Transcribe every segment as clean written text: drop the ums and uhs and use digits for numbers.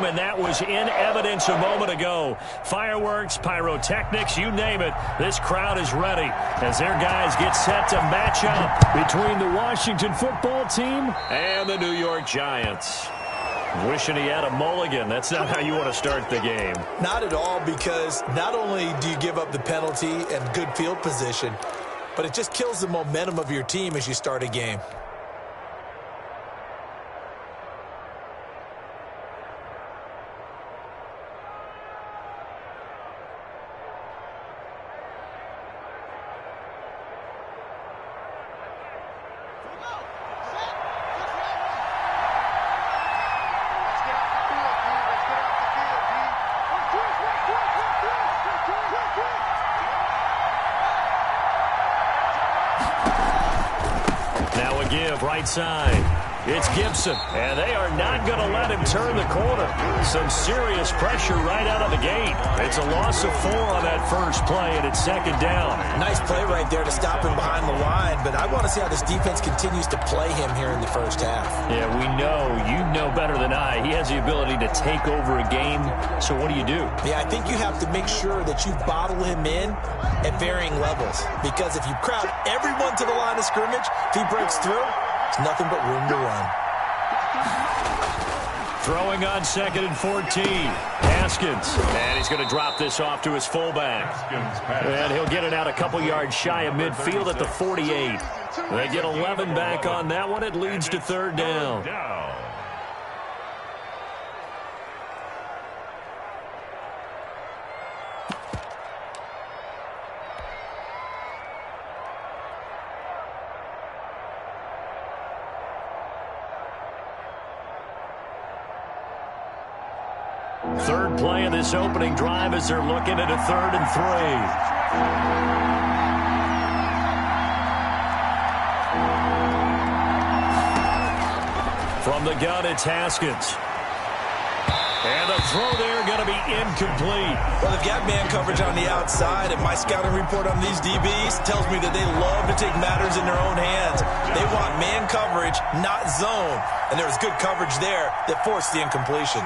and that was in evidence a moment ago. Fireworks, pyrotechnics, you name it. This crowd is ready as their guys get set to match up between the Washington football team and the New York Giants. Wishing he had a mulligan. That's not how you want to start the game. Not at all, because not only do you give up the penalty and good field position, but it just kills the momentum of your team as you start a game. Right side. It's Gibson, and they are not going to let him turn the corner. Some serious pressure right out of the gate. It's a loss of 4 on that first play, and it's second down. Nice play right there to stop him behind the line, but I want to see how this defense continues to play him here in the first half. Yeah, we know. You know better than I. He has the ability to take over a game, so what do you do? Yeah, I think you have to make sure that you bottle him in at varying levels, because if you crowd everyone to the line of scrimmage, if he breaks through, it's nothing but room to run. Throwing on 2nd and 14. Haskins. And he's going to drop this off to his fullback. And he'll get it out a couple yards shy of midfield at the 48. They get 11 back on that one. It leads to third down. Third play of this opening drive as they're looking at a 3rd and 3. From the gun, it's Haskins. And the throw there going to be incomplete. Well, they've got man coverage on the outside, and my scouting report on these DBs tells me that they love to take matters in their own hands. They want man coverage, not zone. And there was good coverage there that forced the incompletion.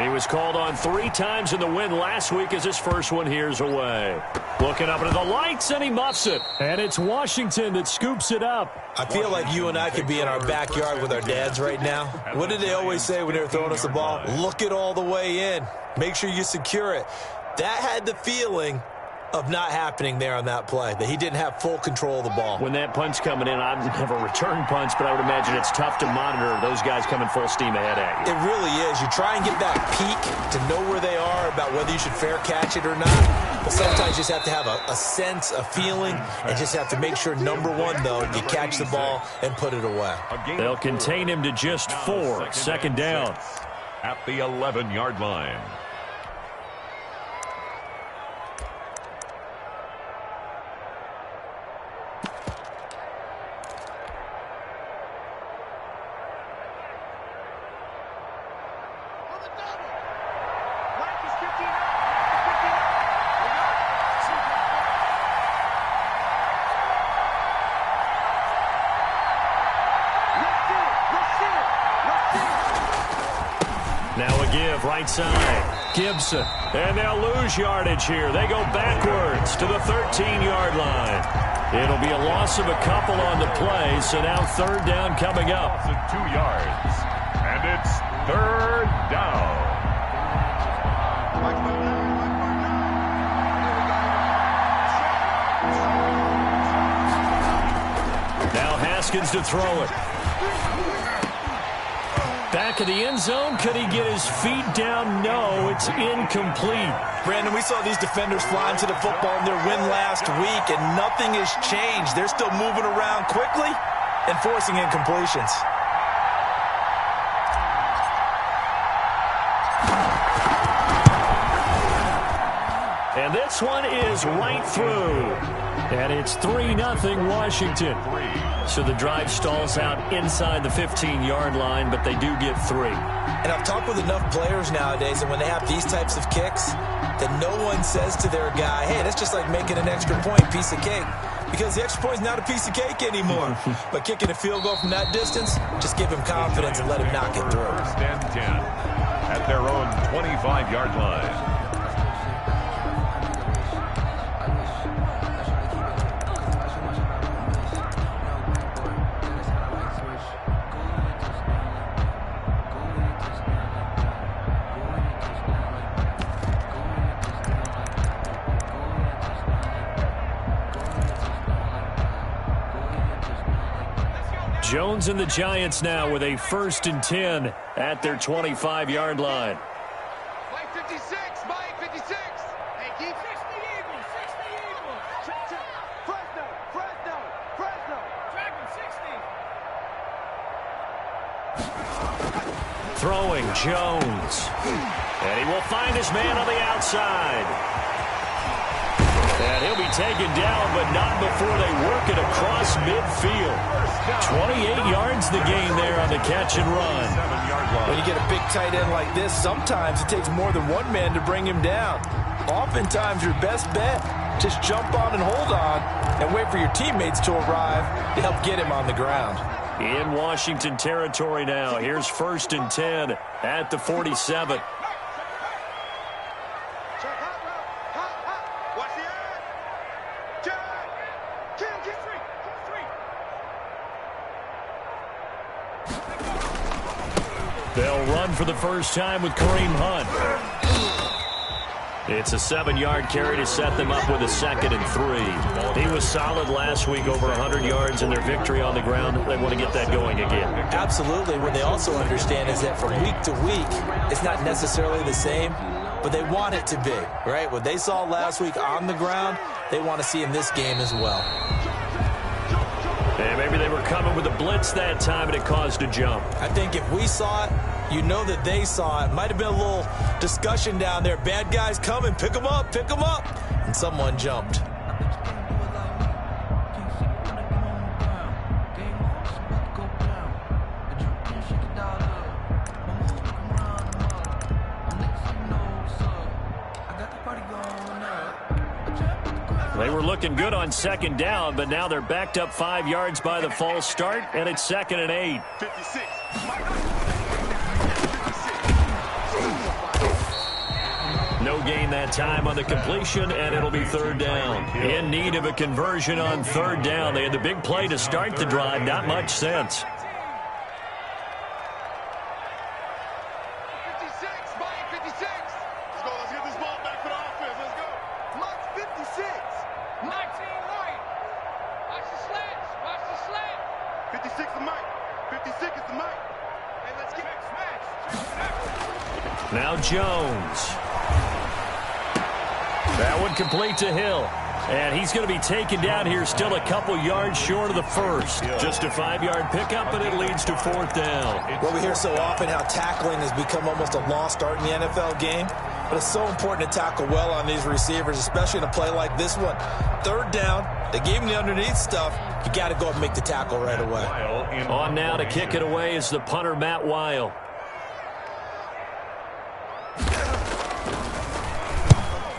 He was called on 3 times in the win last week as his first one here's away. Looking up into the lights, and he muffs it. And it's Washington that scoops it up. I feel like you and I could be in our backyard with our dads right now. What did they always say when they were throwing us the ball? Look it all the way in. Make sure you secure it. That had the feeling of not happening there on that play, that he didn't have full control of the ball. When that punt's coming in, I've never returned punts, but I would imagine it's tough to monitor those guys coming full steam ahead at you. It really is. You try and get that peek to know where they are, about whether you should fair catch it or not. But sometimes you just have to have a sense, a feeling, and just have to make sure, number one, though, you catch the ball and put it away. They'll contain him to just 4. Second down. At the 11-yard line. Right side, Gibson, and they'll lose yardage here. They go backwards to the 13-yard line. It'll be a loss of a couple on the play, so now third down coming up. 2 yards, and it's third down. Now Haskins to throw it. Back of the end zone. Could he get his feet down? No, it's incomplete. Brandon, we saw these defenders flying to the football in their win last week, and nothing has changed. They're still moving around quickly and forcing incompletions. And this one is right through. And it's 3-0 Washington. So the drive stalls out inside the 15-yard line, but they do get 3. And I've talked with enough players nowadays, and when they have these types of kicks, that no one says to their guy, hey, that's just like making an extra point, piece of cake. because the extra point is not a piece of cake anymore. But kicking a field goal from that distance, just give him confidence and let him knock it through. First and 10 at their own 25-yard line. Jones and the Giants now with a 1st and 10 at their 25-yard line. Mike 56, Mike 56. Hey, keep 60 Eagles, 60 Eagles. Fresno, Fresno, Fresno. Dragon 60. Throwing Jones. And he will find his man on the outside. And he'll be taken down, but not before they work it across midfield. 28 yards the gain there on the catch and run. When you get a big tight end like this, sometimes it takes more than one man to bring him down. Oftentimes, your best bet, just jump on and hold on and wait for your teammates to arrive to help get him on the ground. In Washington territory now. Here's 1st and 10 at the 47. They'll run for the first time with Kareem Hunt. It's a 7-yard carry to set them up with a 2nd and 3. He was solid last week, over 100 yards in their victory on the ground. They want to get that going again. Absolutely. What they also understand is that from week to week, it's not necessarily the same, but they want it to be, right? What they saw last week on the ground, they want to see in this game as well. And maybe they were coming with a blitz that time, and it caused a jump. I think if we saw it, you know that they saw it. Might have been a little discussion down there. Bad guys coming, pick them up, pick them up. And someone jumped. They were looking good on 2nd down, but now they're backed up 5 yards by the false start, and it's 2nd and 8. 56. No gain that time on the completion, and it'll be 3rd down. In need of a conversion on 3rd down. They had the big play to start the drive. Not much sense. 56, Mike 56. Let's go. Let's get this ball back for the offense. Let's go. Mike 56. 19 right. Watch the slants. Watch the slant. 56 is Mike. 56 is the Mike. Hey, let's get smash. Now Jones. That one complete to Hill. And he's going to be taken down here, still a couple yards short of the 1st. Just a 5-yard pickup, and it leads to 4th down. Well, we hear so often how tackling has become almost a lost art in the NFL game. But it's so important to tackle well on these receivers, especially in a play like this one. 3rd down, they gave him the underneath stuff. You got to go and make the tackle right away. On now to kick it away is the punter, Matt Weil.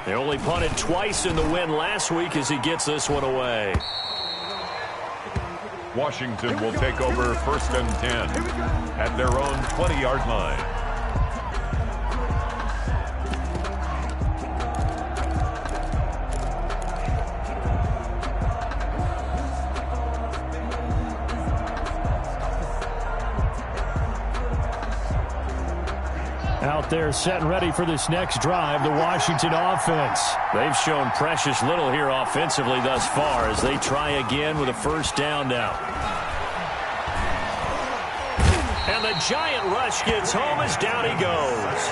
They only punted twice in the win last week as he gets this one away. Washington will take over 1st and 10 at their own 20-yard line. Out there set and ready for this next drive, the Washington offense. They've shown precious little here offensively thus far as they try again with a 1st down now. And the giant rush gets home as down he goes.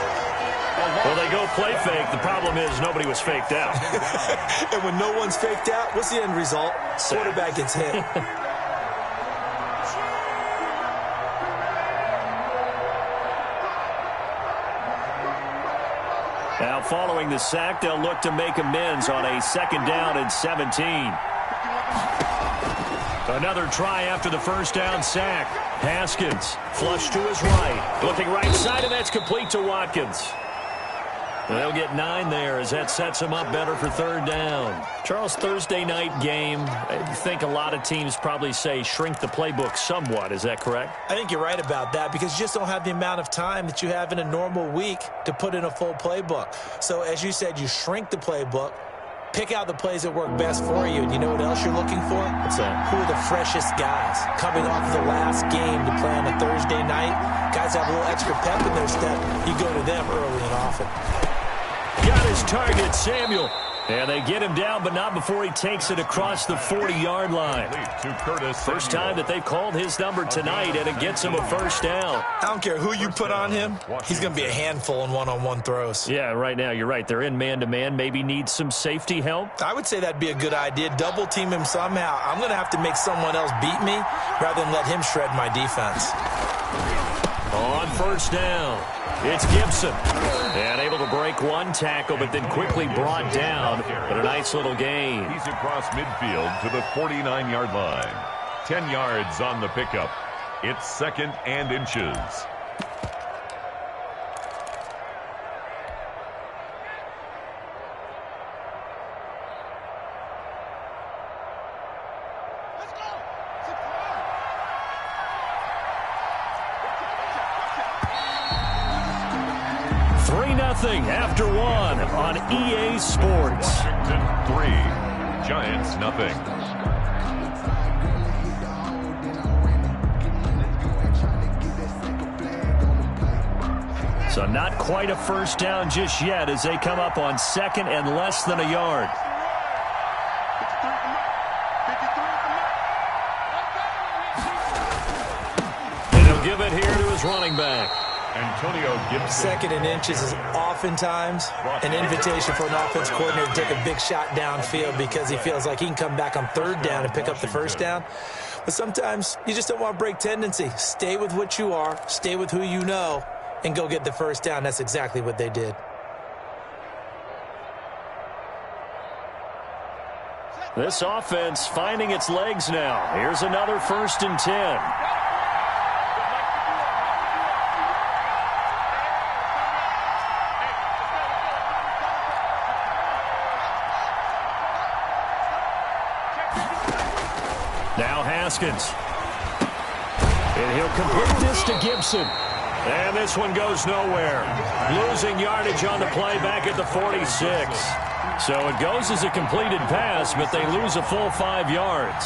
Well, they go play fake. The problem is nobody was faked out. And when no one's faked out, what's the end result? Quarterback gets hit. Now, following the sack, they'll look to make amends on a 2nd down and 17. Another try after the 1st down sack. Haskins, flush to his right. Looking right side, and that's complete to Watkins. They'll get 9 there as that sets them up better for third down. Charles, Thursday night game, I think a lot of teams probably say shrink the playbook somewhat. Is that correct? I think you're right about that because you just don't have the amount of time that you have in a normal week to put in a full playbook. So as you said, you shrink the playbook, pick out the plays that work best for you. And you know what else you're looking for? What's that? Who are the freshest guys coming off the last game to play on a Thursday night? Guys have a little extra pep in their step. You go to them early and often. Got his target, Samuel. And they get him down, but not before he takes it across the 40-yard line. First time that they've called his number tonight, and it gets him a first down. I don't care who you put on him. He's going to be a handful in one-on-one throws. Yeah, right now, you're right. They're in man-to-man. Maybe need some safety help. I would say that'd be a good idea. Double team him somehow. I'm going to have to make someone else beat me rather than let him shred my defense. On first down, it's Gibson. And able to break one tackle, but then quickly brought down. But a nice little gain. He's across midfield to the 49-yard line. 10 yards on the pickup. It's 2nd and inches. After 1 on EA Sports. Washington 3, Giants nothing. So not quite a first down just yet as they come up on 2nd and less than a yard. And he'll give it here to his running back. Antonio Gibson. 2nd and inches is oftentimes an invitation for an offense coordinator to take a big shot downfield because he feels like he can come back on 3rd down and pick up the first down. But sometimes you just don't want to break tendency. Stay with what you are, stay with who you know, and go get the first down. That's exactly what they did. This offense finding its legs now. Here's another 1st and 10. Now Haskins. And he'll complete this to Gibson. And this one goes nowhere. Losing yardage on the play back at the 46. So it goes as a completed pass, but they lose a full 5 yards.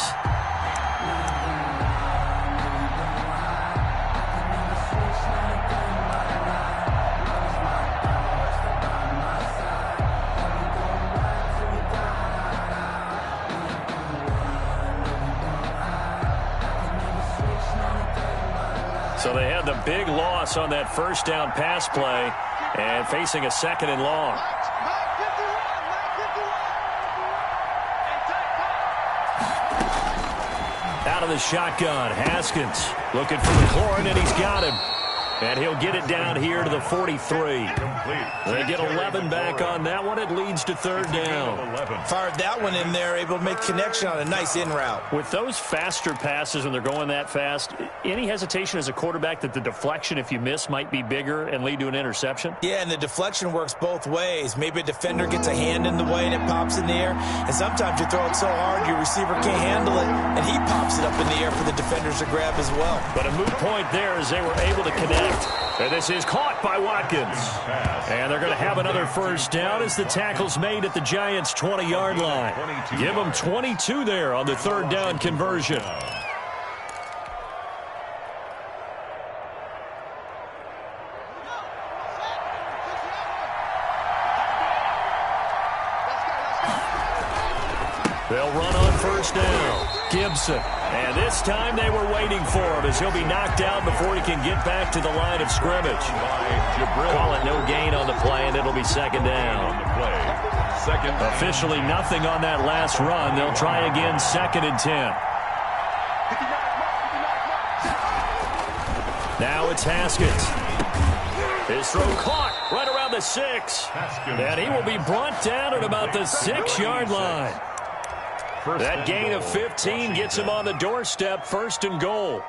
So they had the big loss on that first down pass play and facing a 2nd and long. Out of the shotgun, Haskins looking for McLaurin, and he's got him. And he'll get it down here to the 43. They get 11 back on that one. It leads to 3rd down. Fired that one in there, able to make connection on a nice in route. With those faster passes when they're going that fast, any hesitation as a quarterback that the deflection, if you miss, might be bigger and lead to an interception? Yeah, and the deflection works both ways. Maybe a defender gets a hand in the way and it pops in the air. And sometimes you throw it so hard your receiver can't handle it, and he pops it up in the air for the defenders to grab as well. But a moot point there as they were able to connect. And this is caught by Watkins. And they're going to have another first down as the tackle's made at the Giants' 20-yard line. Give them 22 there on the 3rd down conversion. They'll run on first down. Gibson. And this time they were waiting for him as he'll be knocked out before he can get back to the line of scrimmage. Call it no gain on the play, and it'll be 2nd down. Officially nothing on that last run. They'll try again 2nd and 10. Now it's Haskins. His throw caught right around the 6. And he will be brought down at about the 6-yard line. That gain of 15 gets him on the doorstep, 1st and goal.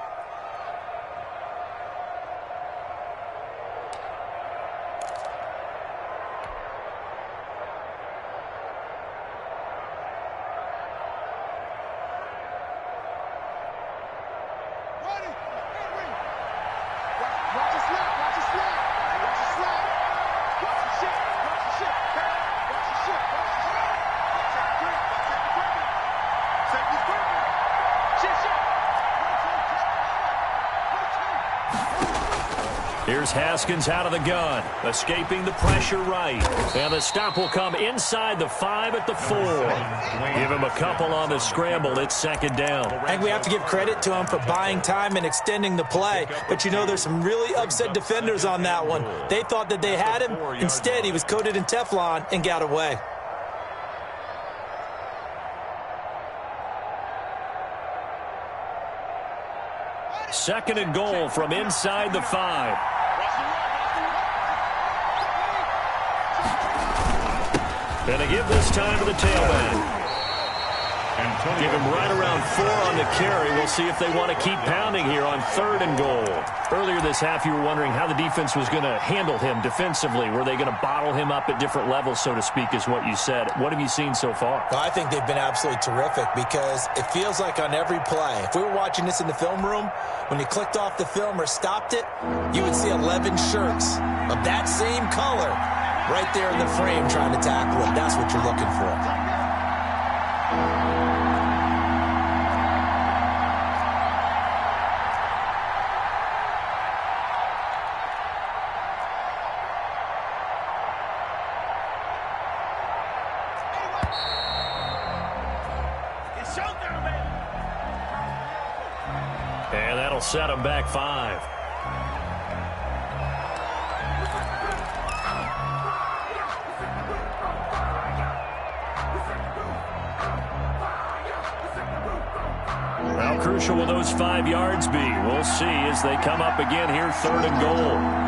Here's Haskins out of the gun, escaping the pressure right. And the stop will come inside the 5 at the 4. Give him a couple on the scramble. It's second down. I think we have to give credit to him for buying time and extending the play. But, you know, there's some really upset defenders on that one. They thought that they had him. Instead, he was coated in Teflon and got away. Second and goal from inside the 5. And they give this time to the tailback. Give him right around 4 on the carry. We'll see if they want to keep pounding here on 3rd and goal. Earlier this half, you were wondering how the defense was going to handle him defensively. Were they going to bottle him up at different levels, so to speak, is what you said. What have you seen so far? Well, I think they've been absolutely terrific because it feels like on every play, if we were watching this in the film room, when you clicked off the film or stopped it, you would see 11 shirts of that same color right there in the frame trying to tackle him. That's what you're looking for. And that'll set him back 5. How crucial will those 5 yards be? We'll see as they come up again here, 3rd and goal.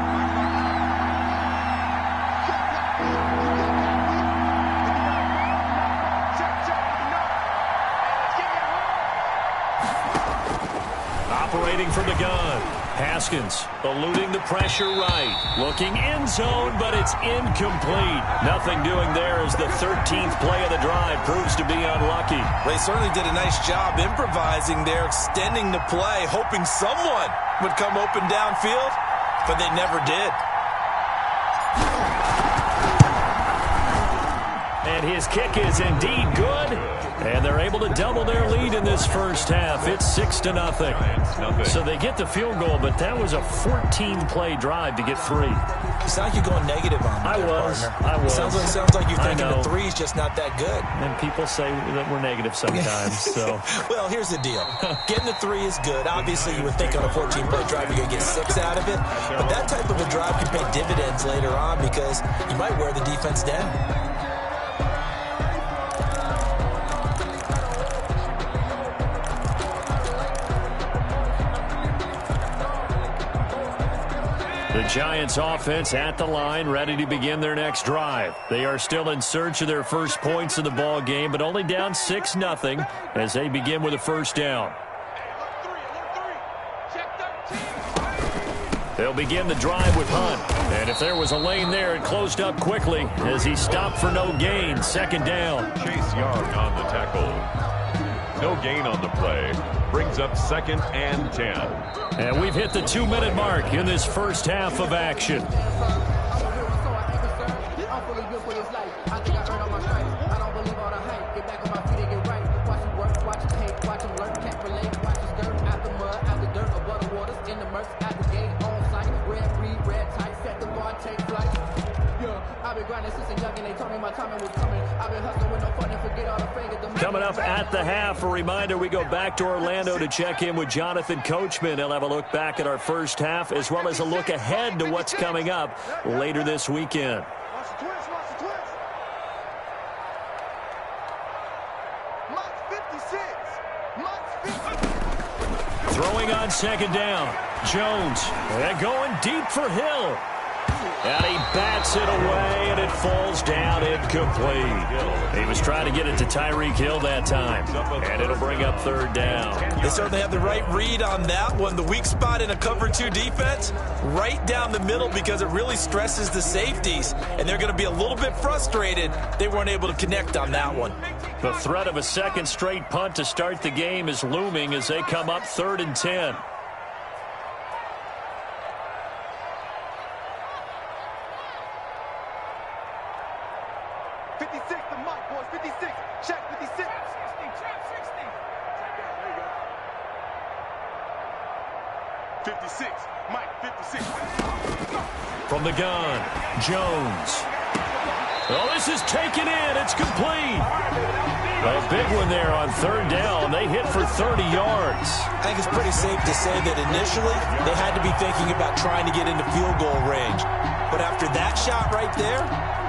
Operating from the gun. Haskins eluding the pressure right. Looking end zone, but it's incomplete. Nothing doing there as the 13th play of the drive proves to be unlucky. They certainly did a nice job improvising there, extending the play, hoping someone would come open downfield, but they never did. And his kick is indeed good. And they're able to double their lead in this first half. It's 6-0. So they get the field goal, but that was a 14-play drive to get 3. You sound like you're going negative on me. I was. Sounds like you're thinking the 3's just not that good. And people say that we're negative sometimes. So, well, here's the deal. Getting the 3 is good. Obviously, you would think on a 14-play drive you're going to get 6 out of it. But that type of a drive can pay dividends later on because you might wear the defense down. The Giants offense at the line, ready to begin their next drive. They are still in search of their first points of the ball game, but only down 6-0 as they begin with a first down. They'll begin the drive with Hunt. And if there was a lane there, it closed up quickly as he stopped for no gain. Second down. Chase Young on the tackle. No gain on the play. Brings up 2nd and 10. And we've hit the 2-minute mark in this first half of action. Coming up at the half, a reminder, we go back to Orlando to check in with Jonathan Coachman. He'll have a look back at our first half as well as a look ahead to what's coming up later this weekend. Watch the twist, watch the twist. Mike 56. Throwing on second down. Jones going deep for Hill. And he bats it away, and it falls down incomplete. He was trying to get it to Tyreek Hill that time, and it'll bring up 3rd down. They certainly have the right read on that one. The weak spot in a cover 2 defense, right down the middle because it really stresses the safeties, and they're going to be a little bit frustrated they weren't able to connect on that one. The threat of a second straight punt to start the game is looming as they come up 3rd and 10. 56. Mike, 56. From the gun, Jones. Oh, this is taken in. It's complete. A big one there on third down. They hit for 30 yards. I think it's pretty safe to say that initially they had to be thinking about trying to get into field goal range. But after that shot right there,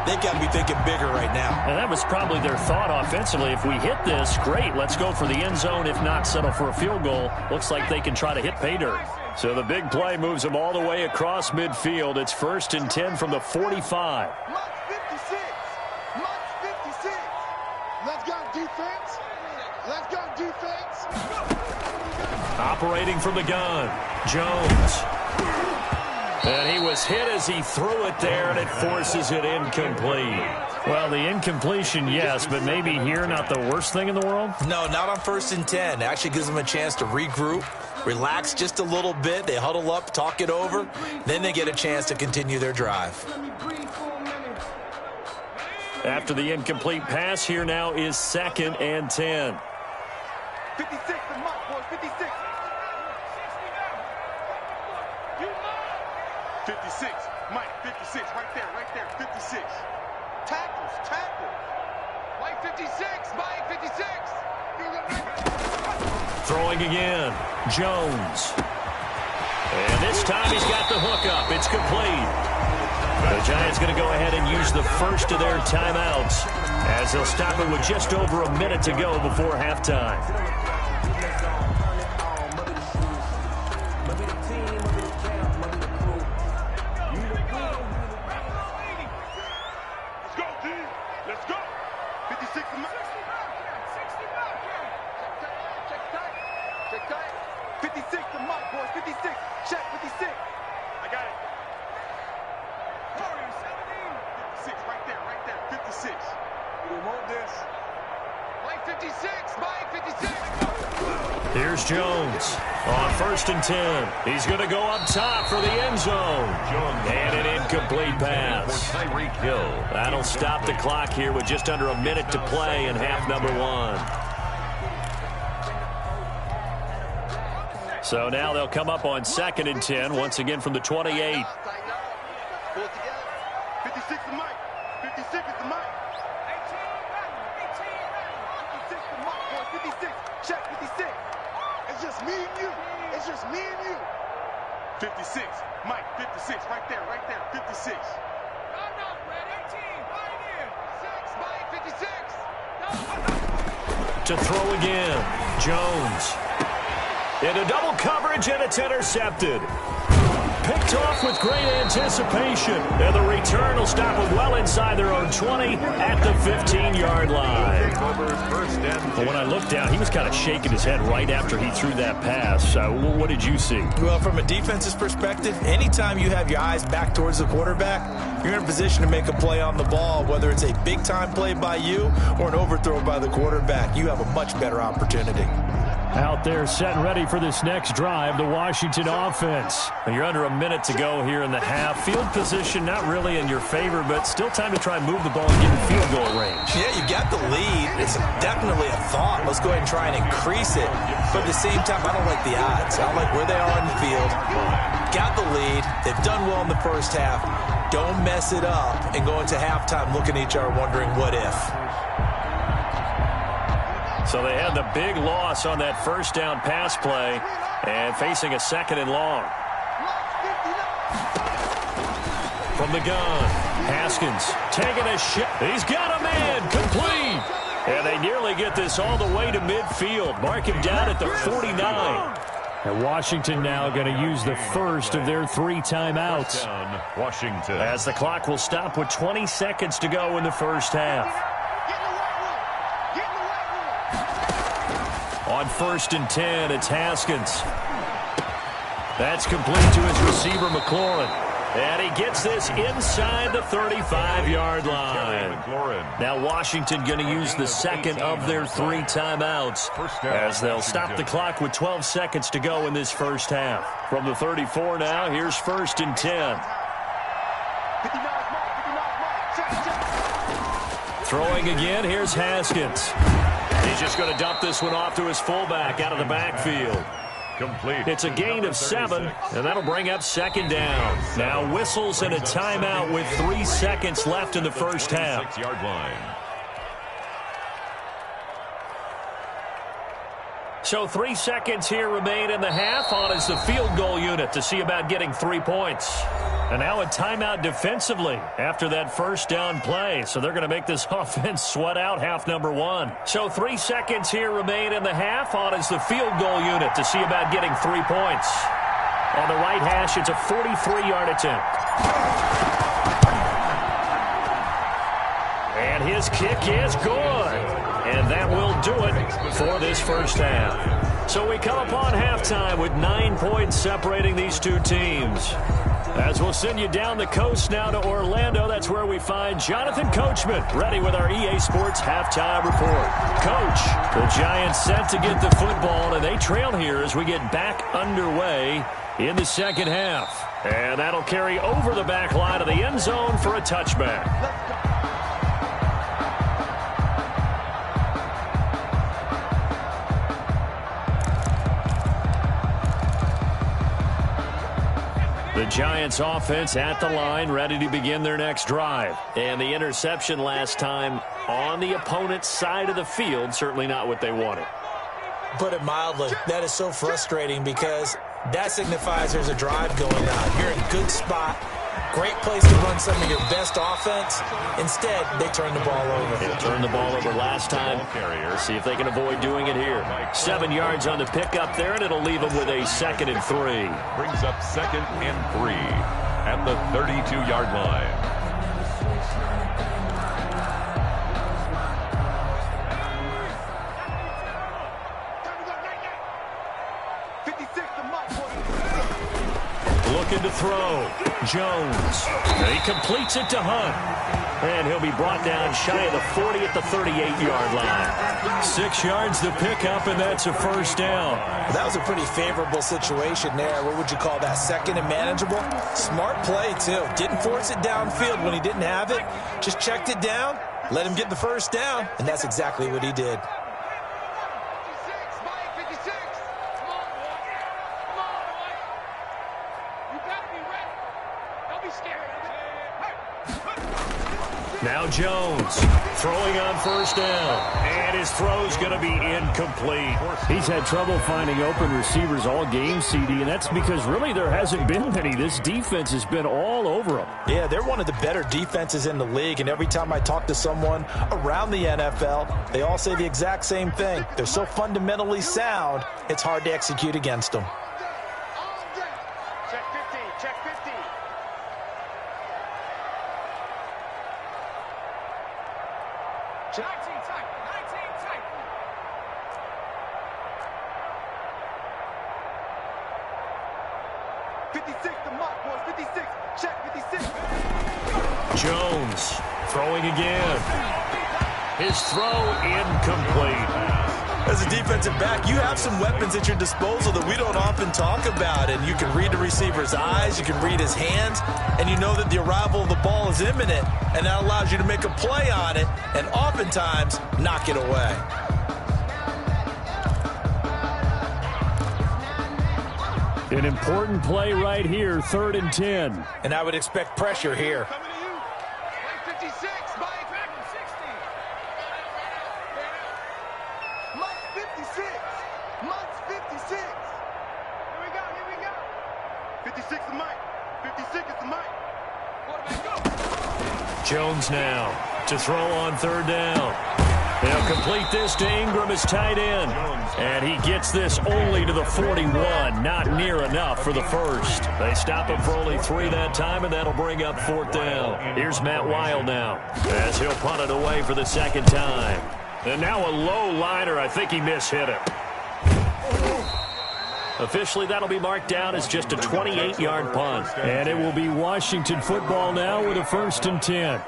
they've got to be thinking bigger right now. And that was probably their thought offensively. If we hit this, great. Let's go for the end zone. If not, settle for a field goal. Looks like they can try to hit pay dirt. So the big play moves them all the way across midfield. It's 1st and 10 from the 45. Let's go defense. Let's go defense. Operating from the gun, Jones. And he was hit as he threw it there, and it forces it incomplete. Well, the incompletion, yes, but maybe here not the worst thing in the world? No, not on 1st and 10. It actually gives them a chance to regroup, relax just a little bit. They huddle up, talk it over. Then they get a chance to continue their drive. After the incomplete pass, here now is 2nd and 10. 56 to Mike, boys, 56. 56, Mike, 56, right there, 56. Tackles. Mike, 56, Mike, 56. Throwing again, Jones. And this time he's got the hook up. It's complete. The Giants going to go ahead and use the first of their timeouts as they'll stop it with just over a minute to go before halftime. Let's go, team. Let's go. 56 to Mike. Check tight. 56 to Mike, boys, 56. Check, 56. I got it. 56, right there, 56. We want this. Mike 56, Mike 56. Here's Jones on 1st and 10. He's going to go up top for the end zone. And an incomplete pass. That'll stop the clock here with just under a minute to play in half number 1. So now they'll come up on 2nd and 10, once again from the 28. Pull it together. 56 to Mike. 56 is to Mike. 56 to Mike, boys. 56. Check 56. It's just me and you. 56. Mike, 56. Right there. 56. I'm not ready. 18. Right here. 6. Mike, 56. To throw again, Jones. Into double coverage, and it's intercepted. Picked off with great anticipation. And the return will stop them well inside their own 20 at the 15-yard line. But when I looked down, he was kind of shaking his head right after he threw that pass. What did you see? Well, from a defense's perspective, anytime you have your eyes back towards the quarterback, you're in a position to make a play on the ball, whether it's a big-time play by you or an overthrow by the quarterback. You have a much better opportunity. Out there set and ready for this next drive, the Washington offense. You're under a minute to go here in the half. Field position not really in your favor, but still time to try and move the ball and get in field goal range. Yeah, you got the lead. It's definitely a thought. Let's go ahead and try and increase it. But at the same time, I don't like the odds. I don't like where they are on the field. Got the lead. They've done well in the first half. Don't mess it up and go into halftime looking at each other wondering what if. So they had the big loss on that first down pass play and facing a 2nd and long. From the gun, Haskins taking a shot. He's got a man, complete. And they nearly get this all the way to midfield. Mark him down at the 49. And Washington now going to use the first of their 3 timeouts. Washington. As the clock will stop with 20 seconds to go in the first half. On 1st and 10, it's Haskins. That's complete to his receiver, McLaurin. And he gets this inside the 35-yard line. Now Washington going to use the second of their 3 timeouts as they'll stop the clock with 12 seconds to go in this first half. From the 34 now, here's 1st and 10. Throwing again, here's Haskins. He's just going to dump this one off to his fullback out of the backfield. Complete. It's a gain of 7, and that'll bring up second down. Now whistles and a timeout with 3 seconds left in the first half. 6-yard line. So 3 seconds here remain in the half. On is the field goal unit to see about getting 3 points. And now a timeout defensively after that first down play. So they're going to make this offense sweat out half number 1. So 3 seconds here remain in the half. On is the field goal unit to see about getting 3 points. On the right hash, it's a 43-yard attempt. And his kick is good. And that will do it for this first half. So we come upon halftime with 9 points separating these two teams. As we'll send you down the coast now to Orlando, that's where we find Jonathan Coachman ready with our EA Sports halftime report. Coach, the Giants set to get the football, and they trail here as we get back underway in the second half. And that'll carry over the back line of the end zone for a touchback. The Giants offense at the line, ready to begin their next drive. And the interception last time on the opponent's side of the field, certainly not what they wanted. Put it mildly, that is so frustrating because that signifies there's a drive going on. You're in a good spot, great place to run some of your best offense. Instead, they turn the ball over. They turned the ball over last time. See if they can avoid doing it here. 7 yards on the pickup there, and it'll leave them with a 2nd and 3. Brings up 2nd and 3 at the 32-yard line. Looking to throw. Jones. He completes it to Hunt. And he'll be brought down shy of the 40 at the 38-yard line. 6 yards to pick up, and that's a first down. That was a pretty favorable situation there. What would you call that? 2nd and manageable? Smart play, too. Didn't force it downfield when he didn't have it. Just checked it down, let him get the first down, and that's exactly what he did. Now Jones throwing on first down, and his throw's going to be incomplete. He's had trouble finding open receivers all game, CD, and that's because really there hasn't been many. This defense has been all over them. Yeah, they're one of the better defenses in the league, and every time I talk to someone around the NFL, they all say the exact same thing. They're so fundamentally sound, it's hard to execute against them. Check 50, check 50. Check 19 tight, 19 tight. The mark, boys, 56. Check 56. Jones throwing again. His throw incomplete. As a defensive back, you have some weapons at your disposal that we don't often talk about. And you can read the receiver's eyes, you can read his hands, and you know that the arrival of the ball is imminent. And that allows you to make a play on it and oftentimes knock it away. An important play right here, 3rd and 10. And I would expect pressure here. Coming to you. Mike 56, Mike 60. Mike 56. Mike's 56. Here we go. 56 to Mike. 56 is to Mike. Quarterback, go. Jones now to throw on 3rd down. They'll complete this to Ingram as tight end. And he gets this only to the 41. Not near enough for the first. They stop him for only 3 that time, and that'll bring up 4th down. Here's Matt Weil now as he'll punt it away for the 2nd time. And now a low liner. I think he mishit him. Officially, that'll be marked down as just a 28-yard punt. And it will be Washington football now with a 1st and 10.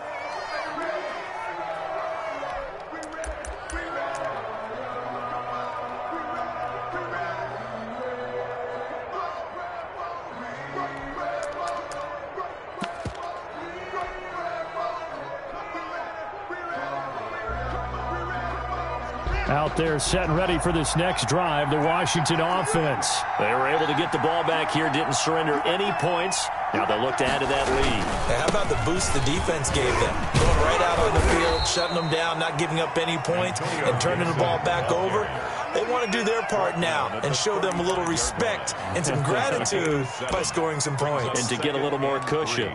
Out there set and ready for this next drive, the Washington offense. They were able to get the ball back here, didn't surrender any points. Now they'll look to add to that lead. Hey, how about the boost the defense gave them? Going right out on the field, shutting them down, not giving up any points, and turning the ball back over. They want to do their part now and show them a little respect and some gratitude by scoring some points. And to get a little more cushion.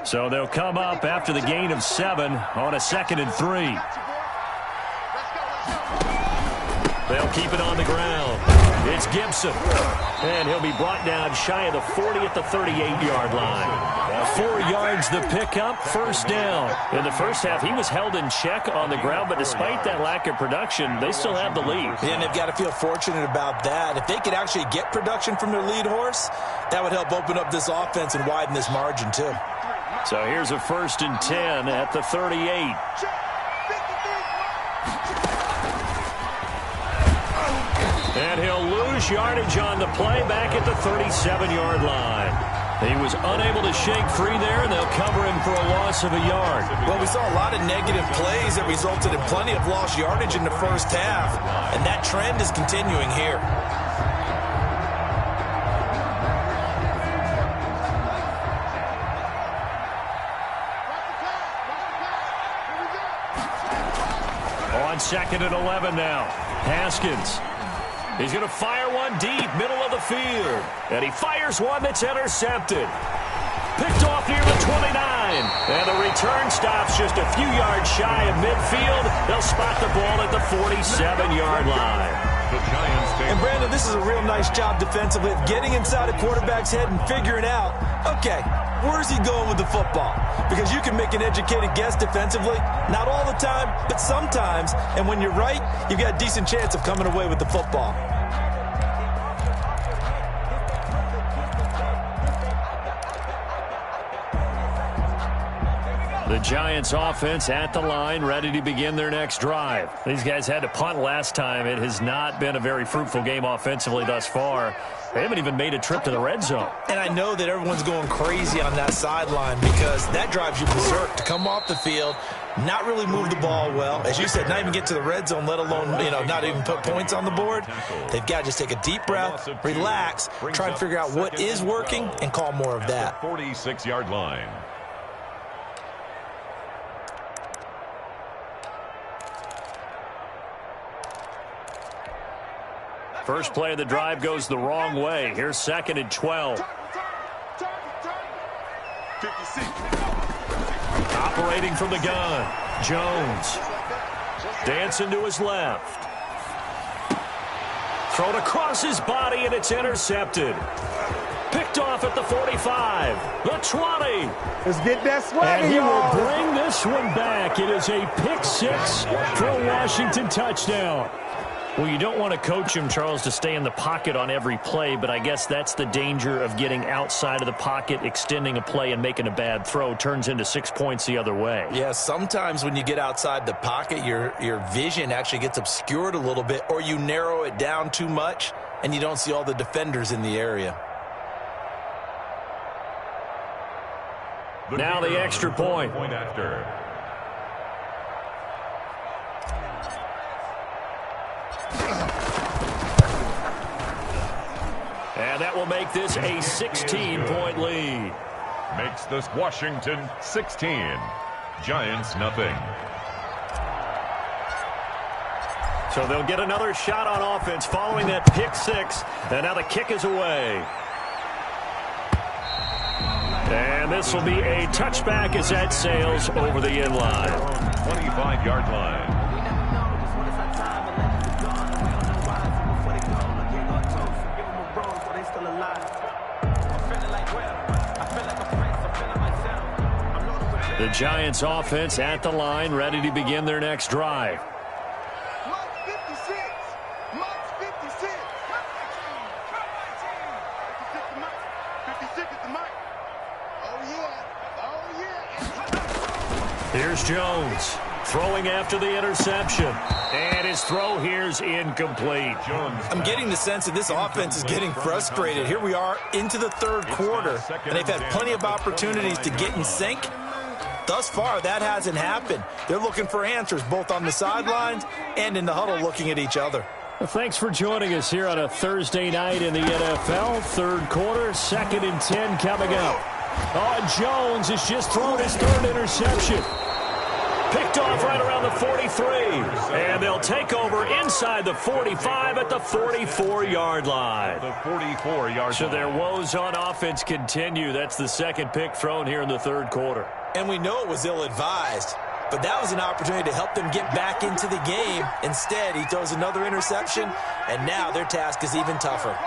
So they'll come up after the gain of 7 on a 2nd and 3. They'll keep it on the ground. It's Gibson. And he'll be brought down shy of the 40 at the 38-yard line. 4 yards the pickup, first down. In the first half, he was held in check on the ground, but despite that lack of production, they still have the lead. Yeah, and they've got to feel fortunate about that. If they could actually get production from their lead horse, that would help open up this offense and widen this margin too. So here's a 1st and 10 at the 38. And he'll lose yardage on the play back at the 37-yard line. He was unable to shake free there, and they'll cover him for a loss of a yard. Well, we saw a lot of negative plays that resulted in plenty of lost yardage in the first half, and that trend is continuing here. On 2nd and 11 now. Haskins. He's going to fire one deep, middle of the field. And he fires one that's intercepted. Picked off near the 29. And the return stops just a few yards shy of midfield. They'll spot the ball at the 47-yard line. The Giants take. And Brandon, this is a real nice job defensively of getting inside a quarterback's head and figuring out, okay, where's he going with the football? Because you can make an educated guess defensively. Not all the time, but sometimes. And when you're right, you've got a decent chance of coming away with the football. The Giants offense at the line, ready to begin their next drive. These guys had to punt last time. It has not been a very fruitful game offensively thus far. They haven't even made a trip to the red zone. And I know that everyone's going crazy on that sideline because that drives you berserk to come off the field, not really move the ball well. As you said, not even get to the red zone, let alone, not even put points on the board. They've got to just take a deep breath, relax, try and figure out what is working and call more of that. 46-yard line. First play of the drive goes the wrong way. Here's 2nd and 12. 56. Operating from the gun. Jones. Dancing to his left. Thrown across his body, and it's intercepted. Picked off at the 45. The 20. Let's get that swagger, And he will y'all. bring this one back. It is a pick 6 for a Washington touchdown. Well, you don't want to coach him, Charles, to stay in the pocket on every play, but I guess that's the danger of getting outside of the pocket, extending a play, and making a bad throw. Turns into 6 points the other way. Yeah, sometimes when you get outside the pocket, your vision actually gets obscured a little bit, or you narrow it down too much, and you don't see all the defenders in the area. Now the extra point. Point after. And that will make this a 16-point lead. Makes this Washington 16. Giants nothing. So they'll get another shot on offense following that pick 6. And now the kick is away. And this will be a touchback as that sails over the end line. 25-yard line. The Giants offense at the line, ready to begin their next drive. Mark 56. Mark 56. 56 the mic. 56 is the mic. Oh, yeah. Oh, yeah. Here's Jones. throwing after the interception. And his throw here's incomplete. I'm getting the sense that this offense is getting frustrated. Here we are into the third quarter, and they've had plenty of opportunities to get in sync. Thus far, that hasn't happened. They're looking for answers both on the sidelines and in the huddle looking at each other. Well, thanks for joining us here on a Thursday night in the NFL. Third quarter, 2nd and 10 coming up. Oh, Jones has just thrown his third interception. Picked off right around the 43. And they'll take over inside the 45 at the 44-yard line. The 44-yard line. So their woes on offense continue. That's the second pick thrown here in the third quarter. And we know it was ill-advised, but that was an opportunity to help them get back into the game. Instead, he throws another interception, and now their task is even tougher.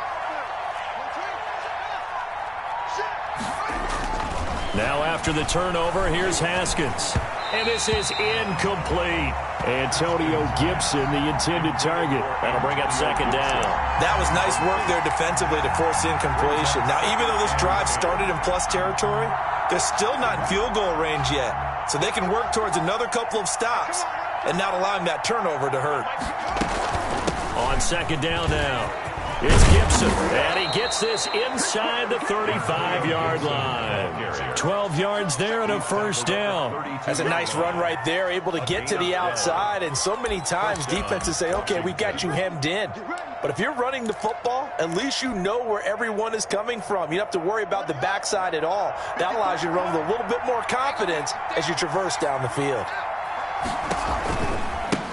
Now after the turnover, here's Haskins. And this is incomplete. Antonio Gibson, the intended target. That'll bring up second down. That was nice work there defensively to force incompletion. Now, even though this drive started in plus territory, they're still not in field goal range yet. So they can work towards another couple of stops and not allowing that turnover to hurt. On second down now, it's Gibson. And he gets this inside the 35-yard line. 12 yards there and a first down. That's a nice run right there, able to get to the outside. And so many times defenses say, okay, we got you hemmed in. But if you're running the football, at least you know where everyone is coming from. You don't have to worry about the backside at all. That allows you to run with a little bit more confidence as you traverse down the field.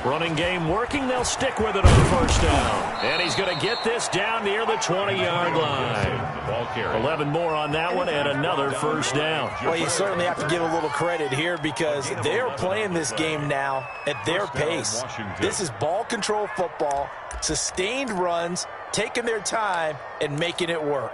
Running game working. They'll stick with it on first down. And he's going to get this down near the 20-yard line. 11 more on that one and another first down. Well, you certainly have to give a little credit here because they're playing this game now at their pace. This is ball control football, sustained runs, taking their time, and making it work.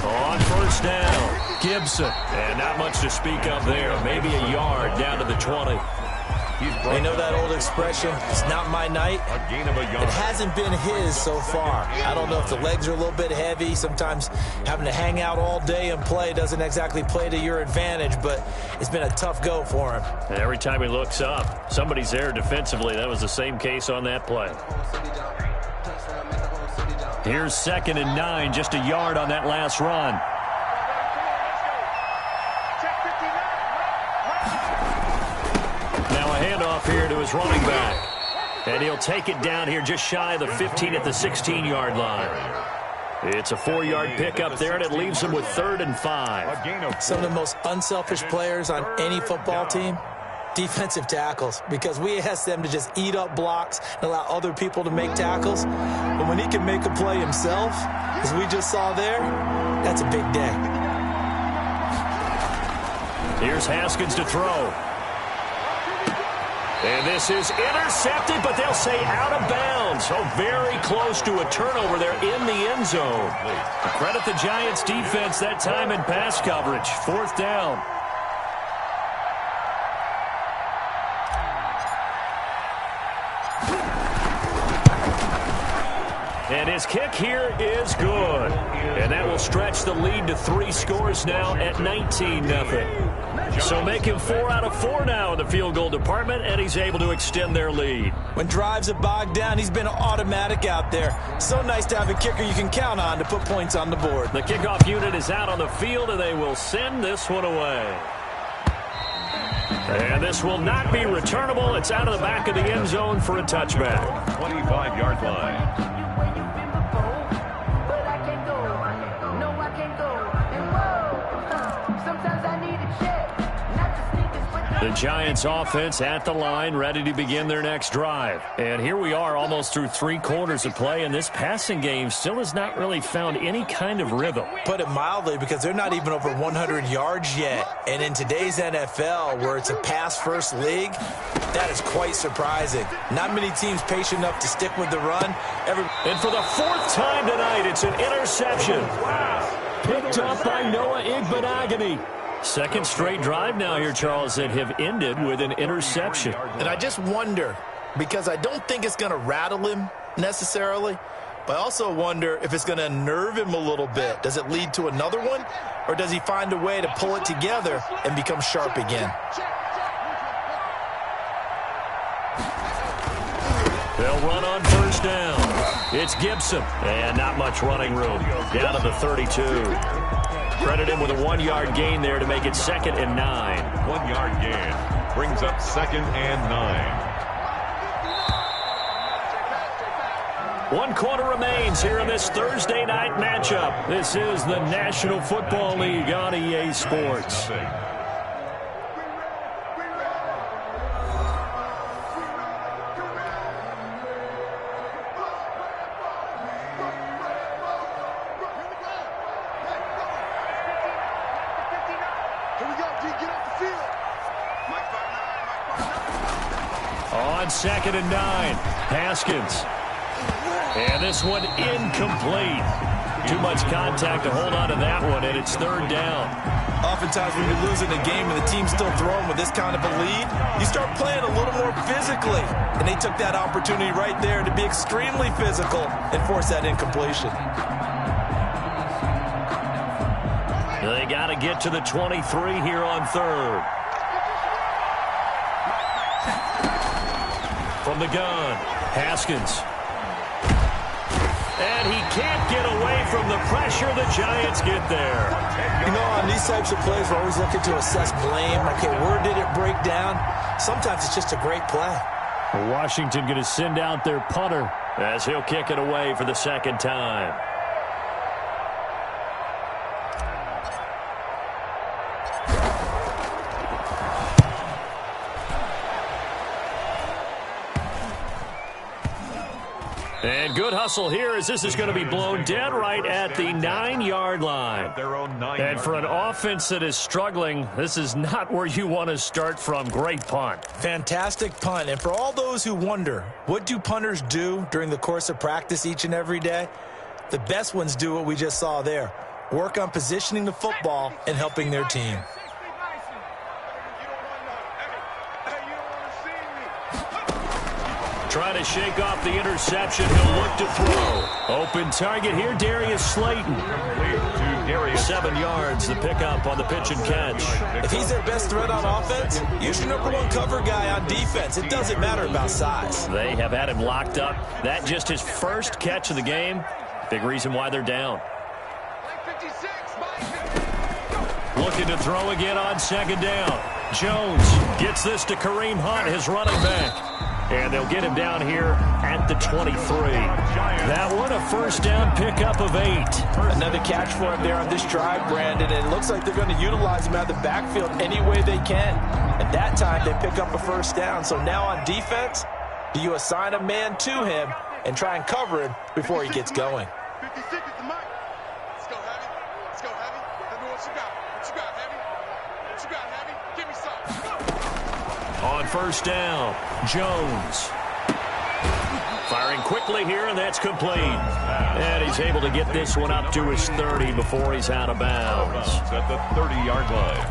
On first down, Gibson. And not much to speak of there. Maybe a yard down to the 20. They know that old expression, it's not my night. It hasn't been his so far. I don't know if the legs are a little bit heavy. Sometimes having to hang out all day and play doesn't exactly play to your advantage, but it's been a tough go for him. And every time he looks up, somebody's there defensively. That was the same case on that play. Here's 2nd and 9, just a yard on that last run. Now a handoff here to his running back. And he'll take it down here just shy of the 15 at the 16-yard line. It's a 4-yard pickup there, and it leaves him with 3rd and 5. Some of the most unselfish players on any football team, defensive tackles, because we ask them to just eat up blocks and allow other people to make tackles. But when he can make a play himself, as we just saw there, that's a big day. Here's Haskins to throw. And this is intercepted, but they'll say out of bounds. So very close to a turnover there in the end zone. Credit the Giants defense that time in pass coverage. 4th down. And his kick here is good. And that will stretch the lead to 3 scores now at 19-0. So make him 4 out of 4 now in the field goal department, and he's able to extend their lead. When drives are bogged down, he's been automatic out there. So nice to have a kicker you can count on to put points on the board. The kickoff unit is out on the field, and they will send this one away. And this will not be returnable. It's out of the back of the end zone for a touchback. 25-yard line. The Giants offense at the line, ready to begin their next drive. And here we are almost through 3 quarters of play, and this passing game still has not really found any kind of rhythm. Put it mildly, because they're not even over 100 yards yet. And in today's NFL, where it's a pass-first league, that is quite surprising. Not many teams patient enough to stick with the run. And for the 4th time tonight, it's an interception. Picked up by Noah Igbenogany. Second straight drive now here, Charles, that have ended with an interception. And I just wonder, because I don't think it's going to rattle him necessarily, But I also wonder if it's going to nerve him a little bit. Does it lead to another one? Or does he find a way to pull it together and become sharp again? They'll run on first down. It's Gibson. And not much running room. Down to the 32. Credit him with a 1-yard gain there to make it 2nd and 9. 1-yard gain brings up 2nd and 9. 1 quarter remains here in this Thursday night matchup. This is the National Football League on EA Sports. On 2nd and 9, Haskins. And this one incomplete. Too much contact to hold on to that one, and it's 3rd down. Oftentimes when you're losing a game and the team's still throwing with this kind of a lead, you start playing a little more physically. And they took that opportunity right there to be extremely physical and force that incompletion. They got to get to the 23 here on 3rd. From the gun, Haskins. And he can't get away from the pressure. The Giants get there. You know, on these types of plays, we're always looking to assess blame. Okay, where did it break down? Sometimes it's just a great play. Washington going to send out their punter as he'll kick it away for the 2nd time. And good hustle here as this is going to be blown dead right at the 9-yard line. And for an offense that is struggling, this is not where you want to start from. Great punt. Fantastic punt. And for all those who wonder, what do punters do during the course of practice each and every day? The best ones do what we just saw there. Work on positioning the football and helping their team. Trying to shake off the interception. He'll look to throw. Open target here, Darius Slayton. 7 yards, the pickup on the pitch and catch. If he's their best threat on offense, use your #1 cover guy on defense. It doesn't matter about size. They have had him locked up. That just his first catch of the game. Big reason why they're down. Looking to throw again on 2nd down. Jones gets this to Kareem Hunt, his running back. And they'll get him down here at the 23. That one, a first down pickup of 8. Another catch for him there on this drive, Brandon. And it looks like they're going to utilize him out of the backfield any way they can. At that time, they pick up a first down. So now on defense, do you assign a man to him and try and cover him before he gets going? 56 is the mic. Let's go, Heavy. Let's go, Heavy. Tell me what you got. What you got, Heavy? What you got, Heavy? Give me some. On first down, Jones. Firing quickly here, and that's complete. And he's able to get this one up to his 30 before he's out of bounds. At the 30-yard line.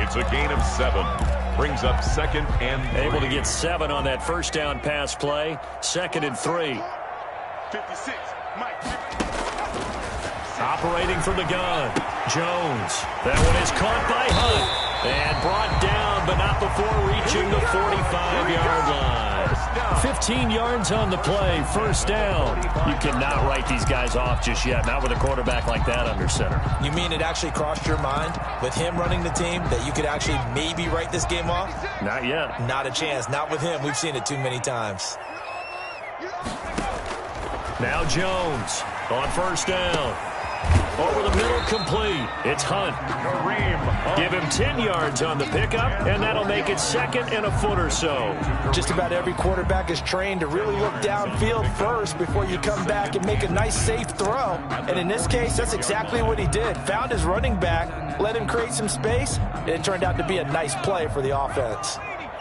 It's a gain of 7. Brings up 2nd and 3. Able to get 7 on that first down pass play. 2nd and 3. 56, Mike. Operating from the gun, Jones. That one is caught by Hunt. And brought down, but not before reaching the 45-yard line. 15 yards on the play, first down. You cannot write these guys off just yet, not with a quarterback like that under center. You mean it actually crossed your mind with him running the team that you could actually maybe write this game off? Not yet. Not a chance. Not with him. We've seen it too many times. Now Jones on first down. Over the middle, complete. It's Hunt. Give him 10 yards on the pickup, and that'll make it 2nd and a foot or so. Just about every quarterback is trained to really look downfield first before you come back and make a nice, safe throw. And in this case, that's exactly what he did. Found his running back, let him create some space, and it turned out to be a nice play for the offense.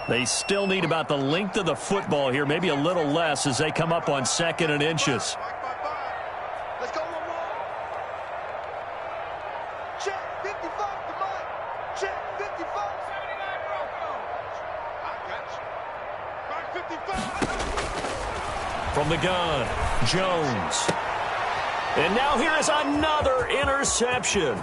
They still need about the length of the football here, maybe a little less as they come up on 2nd and inches. Let's go one more. Check 55 to Mike. Check 55. 79 Broncos. I got you. Mike 55. From the gun, Jones. And now here is another interception.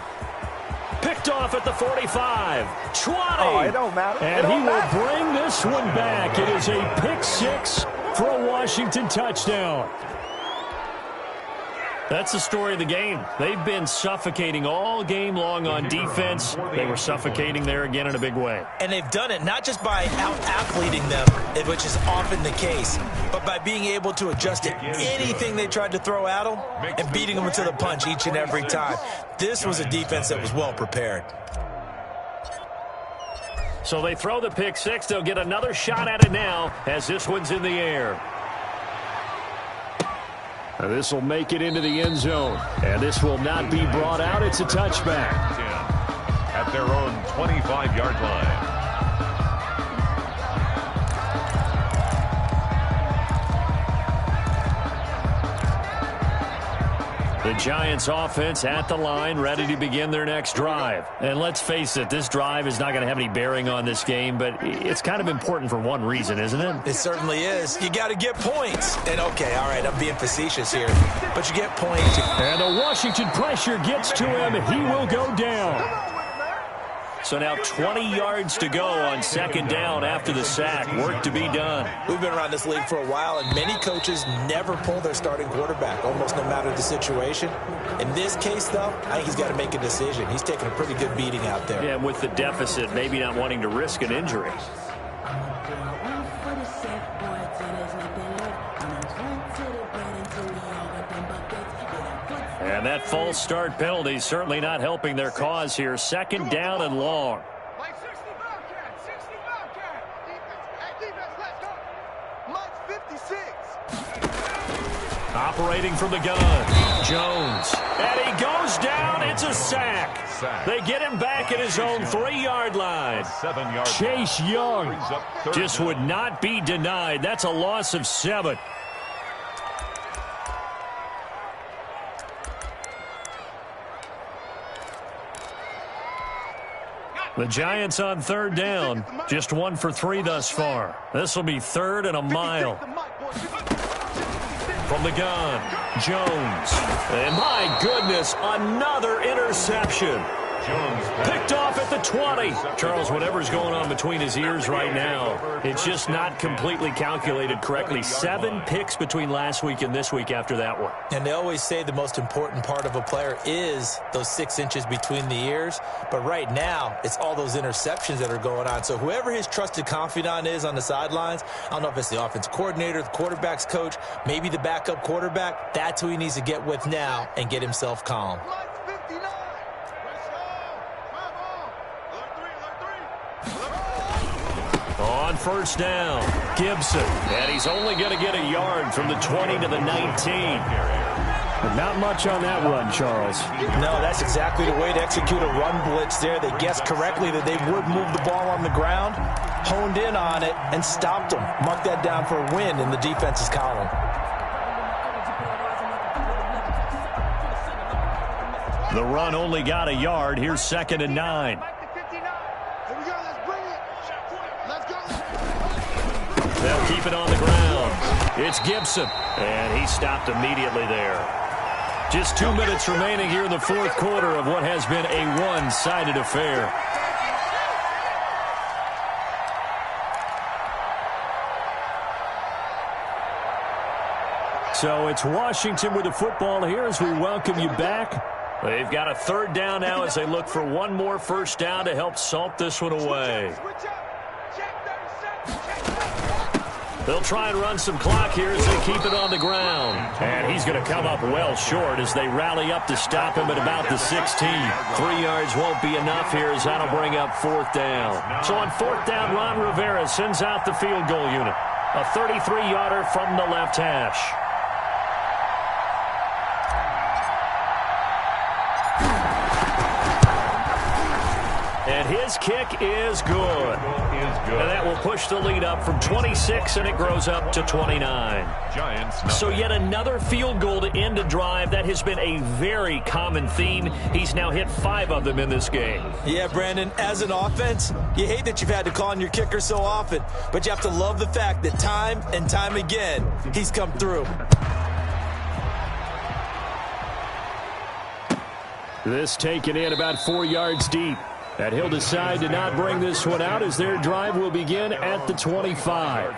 Picked off at the 45, 20. Oh, it don't matter. And he will bring this one back. It is a pick six for a Washington touchdown. That's the story of the game. They've been suffocating all game long on defense. They were suffocating there again in a big way. And they've done it not just by out-athleting them, which is often the case, but by being able to adjust to anything they tried to throw at them and beating them to the punch each and every time. This was a defense that was well prepared. So they throw the pick six. They'll get another shot at it now as this one's in the air. This will make it into the end zone. And this will not be brought out. It's a touchback. At their own 25-yard line. The Giants offense at the line, ready to begin their next drive. And let's face it, this drive is not going to have any bearing on this game, but it's kind of important for one reason, isn't it? It certainly is. You got to get points. And, okay, all right, I'm being facetious here, but you get points. And the Washington pressure gets to him. He will go down. So now 20 yards to go on second down after the sack. Work to be done. We've been around this league for a while, and many coaches never pull their starting quarterback, almost no matter the situation. In this case, though, I think he's got to make a decision. He's taking a pretty good beating out there. Yeah, with the deficit, maybe not wanting to risk an injury. And that false start penalty is certainly not helping their cause here. Second down and long. Like 60 Bobcat, 60 Bobcat. Defense, let's go. Mike's 56. Operating from the gun, Jones. And he goes down. It's a sack. They get him back at his own 3-yard line. 7-yard Chase Young just would not be denied. That's a loss of 7. The Giants on third down, just 1 for 3 thus far. This will be 3rd and a mile. From the gun, Jones. And my goodness, another interception. Picked off at the 20. Charles, whatever's going on between his ears right now, it's just not completely calculated correctly. 7 picks between last week and this week after that one. And they always say the most important part of a player is those 6 inches between the ears. But right now, it's all those interceptions that are going on. So whoever his trusted confidant is on the sidelines, I don't know if it's the offense coordinator, the quarterback's coach, maybe the backup quarterback, that's who he needs to get with now and get himself calm. On first down, Gibson. And he's only going to get a yard from the 20 to the 19. But not much on that run, Charles. No, that's exactly the way to execute a run blitz there. They guessed correctly that they would move the ball on the ground, honed in on it, and stopped them. Mark that down for a win in the defense's column. The run only got a yard. Here's 2nd and 9. They'll keep it on the ground. It's Gibson, and he stopped immediately there. Just 2 minutes remaining here in the 4th quarter of what has been a one-sided affair. So it's Washington with the football here as we welcome you back. They've got a 3rd down now as they look for one more first down to help salt this one away. They'll try and run some clock here as they keep it on the ground. And he's going to come up well short as they rally up to stop him at about the 16. 3 yards won't be enough here as that'll bring up 4th down. So on 4th down, Ron Rivera sends out the field goal unit. A 33-yarder from the left hash. And his kick is good. And that will push the lead up from 26, and it grows up to 29. So yet another field goal to end a drive. That has been a very common theme. He's now hit 5 of them in this game. Yeah, Brandon, as an offense, you hate that you've had to call on your kicker so often, but you have to love the fact that time and time again, he's come through. This taken in about 4 yards deep. And he'll decide to not bring this one out as their drive will begin at the 25.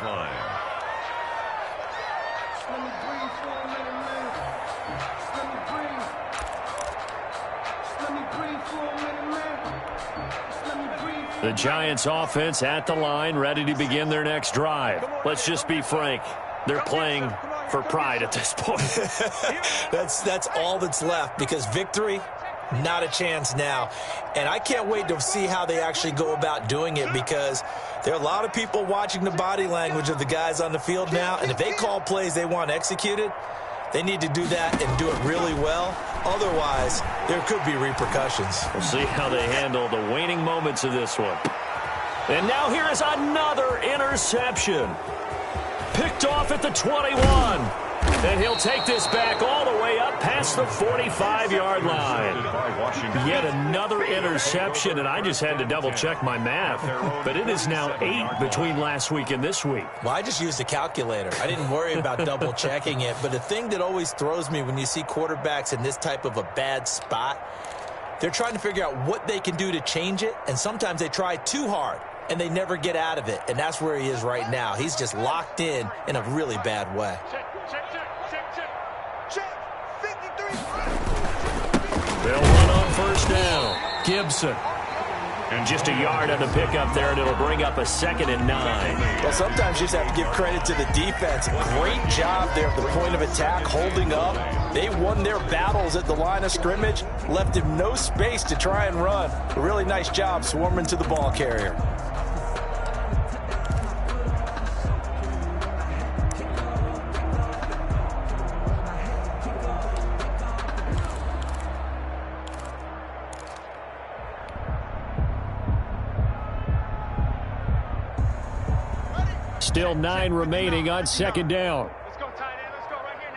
The Giants offense at the line, ready to begin their next drive. Let's just be frank. They're playing for pride at this point. That's all that's left, because victory, not a chance now. And I can't wait to see how they actually go about doing it, because there are a lot of people watching the body language of the guys on the field now. And if they call plays they want executed, they need to do that and do it really well. Otherwise, there could be repercussions. We'll see how they handle the waning moments of this one. And now here is another interception. Picked off at the 21. And he'll take this back all the way up past the 45-yard line. Yet another interception, and I just had to double-check my math. But it is now 8 between last week and this week. Well, I just used a calculator. I didn't worry about double-checking it. But the thing that always throws me when you see quarterbacks in this type of a bad spot, they're trying to figure out what they can do to change it, and sometimes they try too hard, and they never get out of it. And that's where he is right now. He's just locked in a really bad way. They'll run on first down. Gibson. And just a yard on the pickup there, and it'll bring up a 2nd and 9. Well, sometimes you just have to give credit to the defense. Great job there at the point of attack, holding up. They won their battles at the line of scrimmage, left him no space to try and run. A really nice job swarming to the ball carrier. Still 9 remaining on 2nd down. Let's go, tight end. Let's go right here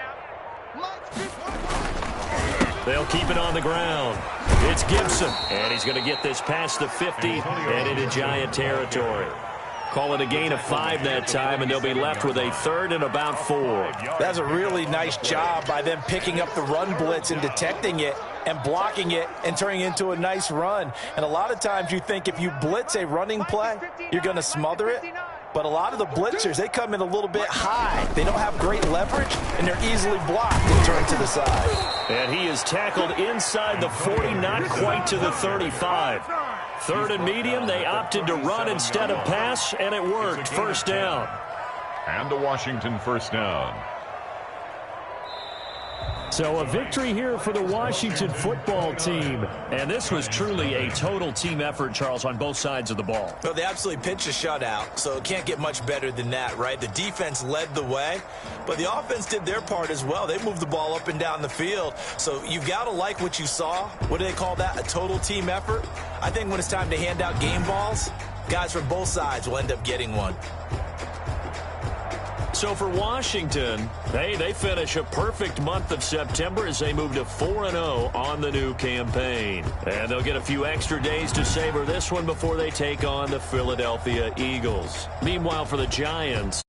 now. They'll keep it on the ground. It's Gibson. And he's going to get this past the 50 and into Giant territory. Call it a gain of 5 that time, and they'll be left with a 3rd and about 4. That's a really nice job by them picking up the run blitz and detecting it and blocking it and turning it into a nice run. And a lot of times you think if you blitz a running play, you're going to smother it. But a lot of the blitzers, they come in a little bit high. They don't have great leverage, and they're easily blocked and turned to the side. And he is tackled inside the 40, not quite to the 35. 3rd and medium, they opted to run instead of pass, and it worked. First down. And a Washington first down. So a victory here for the Washington football team. And this was truly a total team effort, Charles, on both sides of the ball. Well, they absolutely pitched a shutout, so it can't get much better than that, right? The defense led the way, but the offense did their part as well. They moved the ball up and down the field. So you've got to like what you saw. What do they call that? A total team effort? I think when it's time to hand out game balls, guys from both sides will end up getting one. So for Washington, they finish a perfect month of September as they move to 4-0 on the new campaign. And they'll get a few extra days to savor this one before they take on the Philadelphia Eagles. Meanwhile, for the Giants,